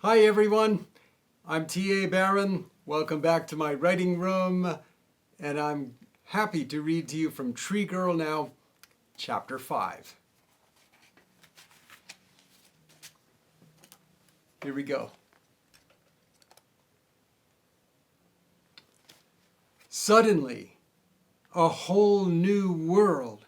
Hi everyone, I'm T.A. Barron. Welcome back to my writing room, and I'm happy to read to you from Tree Girl now, Chapter 5. Here we go. Suddenly, a whole new world.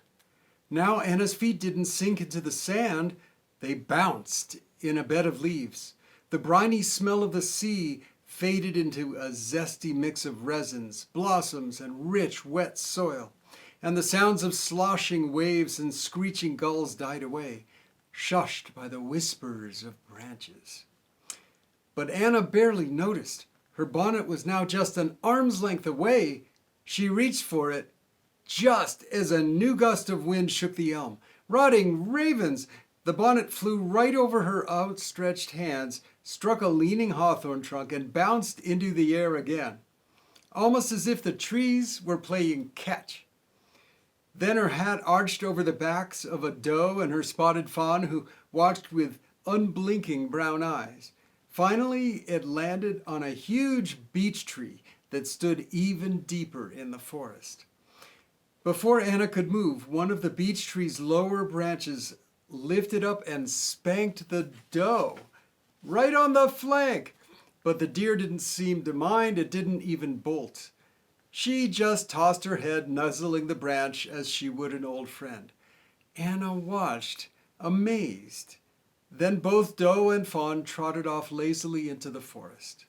Now Anna's feet didn't sink into the sand, they bounced in a bed of leaves. The briny smell of the sea faded into a zesty mix of resins, blossoms, and rich, wet soil. And the sounds of sloshing waves and screeching gulls died away, shushed by the whispers of branches. But Anna barely noticed. Her bonnet was now just an arm's length away. She reached for it just as a new gust of wind shook the elm. Rotting ravens! The bonnet flew right over her outstretched hands, struck a leaning hawthorn trunk, and bounced into the air again, almost as if the trees were playing catch. Then her hat arched over the backs of a doe and her spotted fawn, who watched with unblinking brown eyes. Finally, it landed on a huge beech tree that stood even deeper in the forest. Before Anna could move, one of the beech tree's lower branches lifted up and spanked the doe right on the flank. But the deer didn't seem to mind. It didn't even bolt. She just tossed her head, nuzzling the branch as she would an old friend. Anna watched, amazed. Then both doe and fawn trotted off lazily into the forest.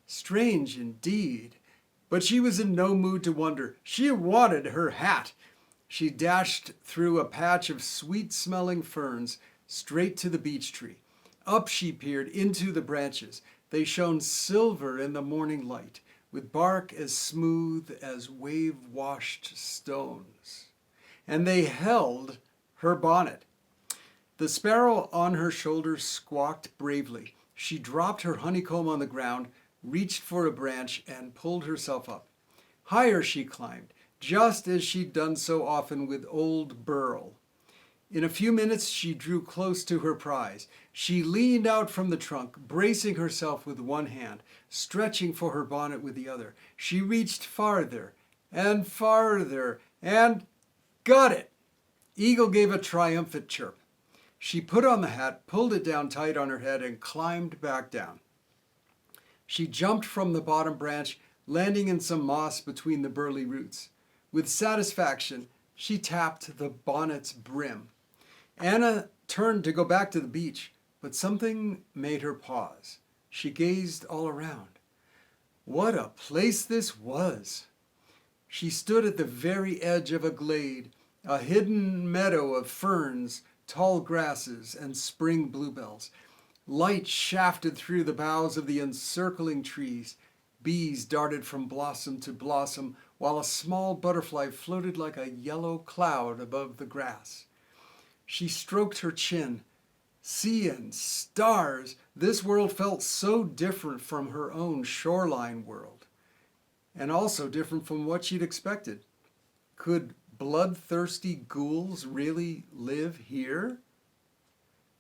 Strange indeed, but she was in no mood to wonder. She wanted her hat. She dashed through a patch of sweet-smelling ferns straight to the beech tree. Up she peered into the branches. They shone silver in the morning light, with bark as smooth as wave-washed stones. And they held her bonnet. The sparrow on her shoulder squawked bravely. She dropped her honeycomb on the ground, reached for a branch, and pulled herself up. Higher she climbed, just as she'd done so often with old Burl. In a few minutes she drew close to her prize. She leaned out from the trunk, bracing herself with one hand, stretching for her bonnet with the other. She reached farther and farther and got it! Eagle gave a triumphant chirp. She put on the hat, pulled it down tight on her head, and climbed back down. She jumped from the bottom branch, landing in some moss between the burly roots. With satisfaction, she tapped the bonnet's brim. Anna turned to go back to the beach, but something made her pause. She gazed all around. What a place this was! She stood at the very edge of a glade, a hidden meadow of ferns, tall grasses, and spring bluebells. Light shafted through the boughs of the encircling trees. Bees darted from blossom to blossom, while a small butterfly floated like a yellow cloud above the grass. She stroked her chin. Sea and stars! This world felt so different from her own shoreline world, and also different from what she'd expected. Could bloodthirsty ghouls really live here?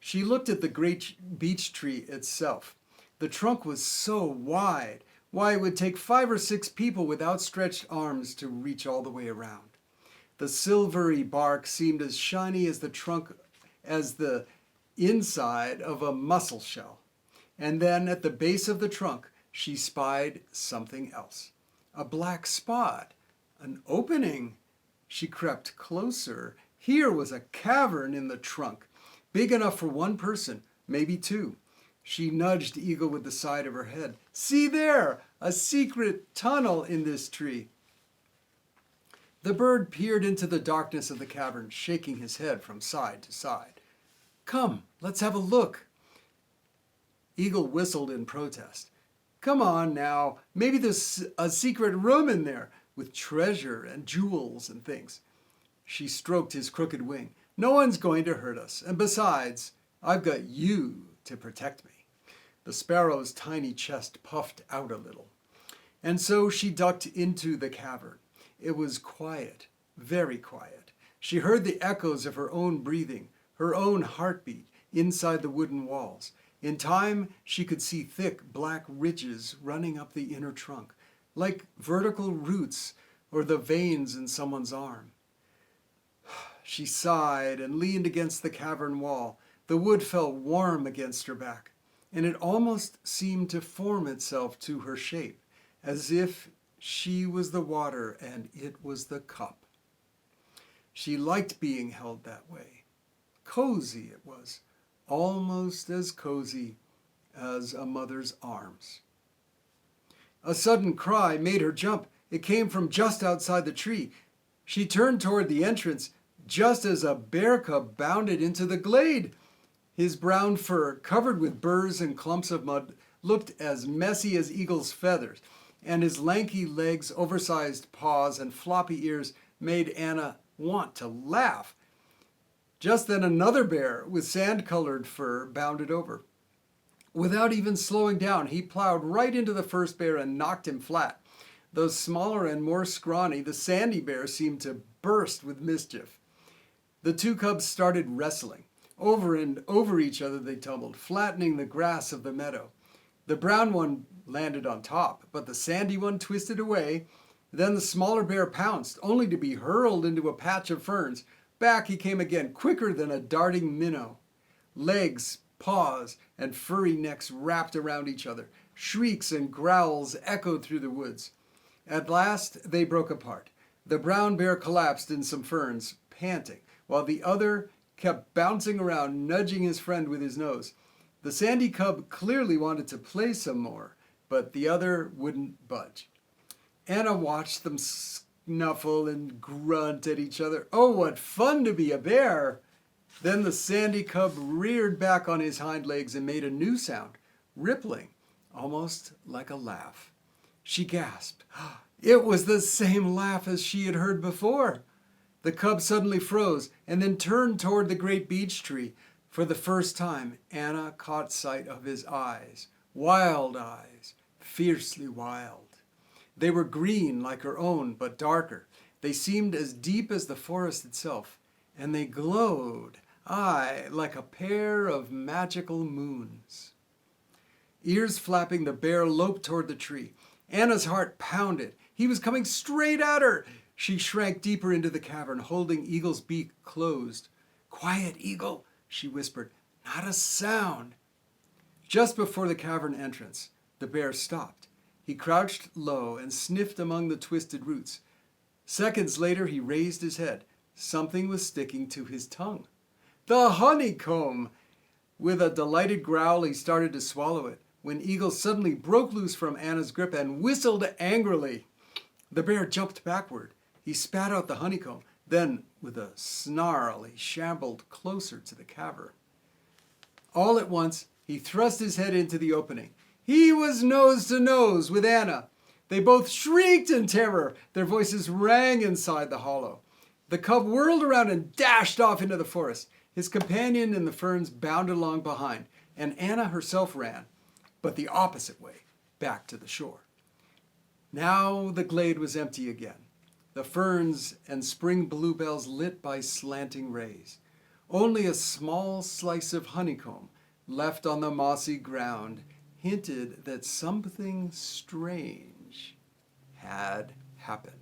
She looked at the great beech tree itself. The trunk was so wide. Why, it would take 5 or 6 people with outstretched arms to reach all the way around. The silvery bark seemed as shiny as the trunk as the inside of a mussel shell. And then at the base of the trunk, she spied something else. A black spot, an opening. She crept closer. Here was a cavern in the trunk, big enough for one person, maybe 2. She nudged Eagle with the side of her head. See there, a secret tunnel in this tree. The bird peered into the darkness of the cavern, shaking his head from side to side. Come, let's have a look. Eagle whistled in protest. Come on now, maybe there's a secret room in there with treasure and jewels and things. She stroked his crooked wing. No one's going to hurt us, and besides, I've got you to protect me. The sparrow's tiny chest puffed out a little. And so she ducked into the cavern. It was quiet, very quiet. She heard the echoes of her own breathing, her own heartbeat inside the wooden walls. In time, she could see thick black ridges running up the inner trunk, like vertical roots or the veins in someone's arm. She sighed and leaned against the cavern wall. The wood felt warm against her back, and it almost seemed to form itself to her shape, as if she was the water and it was the cup. She liked being held that way. Cozy it was, almost as cozy as a mother's arms. A sudden cry made her jump. It came from just outside the tree. She turned toward the entrance just as a bear cub bounded into the glade. His brown fur, covered with burrs and clumps of mud, looked as messy as eagle's feathers, and his lanky legs, oversized paws, and floppy ears made Anna want to laugh. Just then another bear with sand-colored fur bounded over. Without even slowing down, he plowed right into the first bear and knocked him flat. Though smaller and more scrawny, the sandy bear seemed to burst with mischief. The two cubs started wrestling. Over and over each other they tumbled, flattening the grass of the meadow. The brown one landed on top, but the sandy one twisted away. Then the smaller bear pounced, only to be hurled into a patch of ferns. Back he came again, quicker than a darting minnow. Legs, paws, and furry necks wrapped around each other. Shrieks and growls echoed through the woods. At last they broke apart. The brown bear collapsed in some ferns, panting, while the other kept bouncing around, nudging his friend with his nose. The sandy cub clearly wanted to play some more, but the other wouldn't budge. Anna watched them snuffle and grunt at each other. Oh, what fun to be a bear! Then the sandy cub reared back on his hind legs and made a new sound, rippling, almost like a laugh. She gasped. It was the same laugh as she had heard before. The cub suddenly froze and then turned toward the great beech tree. For the first time, Anna caught sight of his eyes, wild eyes, fiercely wild. They were green like her own, but darker. They seemed as deep as the forest itself, and they glowed, like a pair of magical moons. Ears flapping, the bear loped toward the tree. Anna's heart pounded. He was coming straight at her. She shrank deeper into the cavern, holding Eagle's beak closed. Quiet, Eagle, she whispered. Not a sound. Just before the cavern entrance, the bear stopped. He crouched low and sniffed among the twisted roots. Seconds later, he raised his head. Something was sticking to his tongue. The honeycomb! With a delighted growl, he started to swallow it, when Eagle suddenly broke loose from Anna's grip and whistled angrily. The bear jumped backward. He spat out the honeycomb. Then, with a snarl, he shambled closer to the cavern. All at once, he thrust his head into the opening. He was nose to nose with Anna. They both shrieked in terror. Their voices rang inside the hollow. The cub whirled around and dashed off into the forest. His companion in the ferns bounded along behind, and Anna herself ran, but the opposite way, back to the shore. Now the glade was empty again, the ferns and spring bluebells lit by slanting rays. Only a small slice of honeycomb left on the mossy ground hinted that something strange had happened.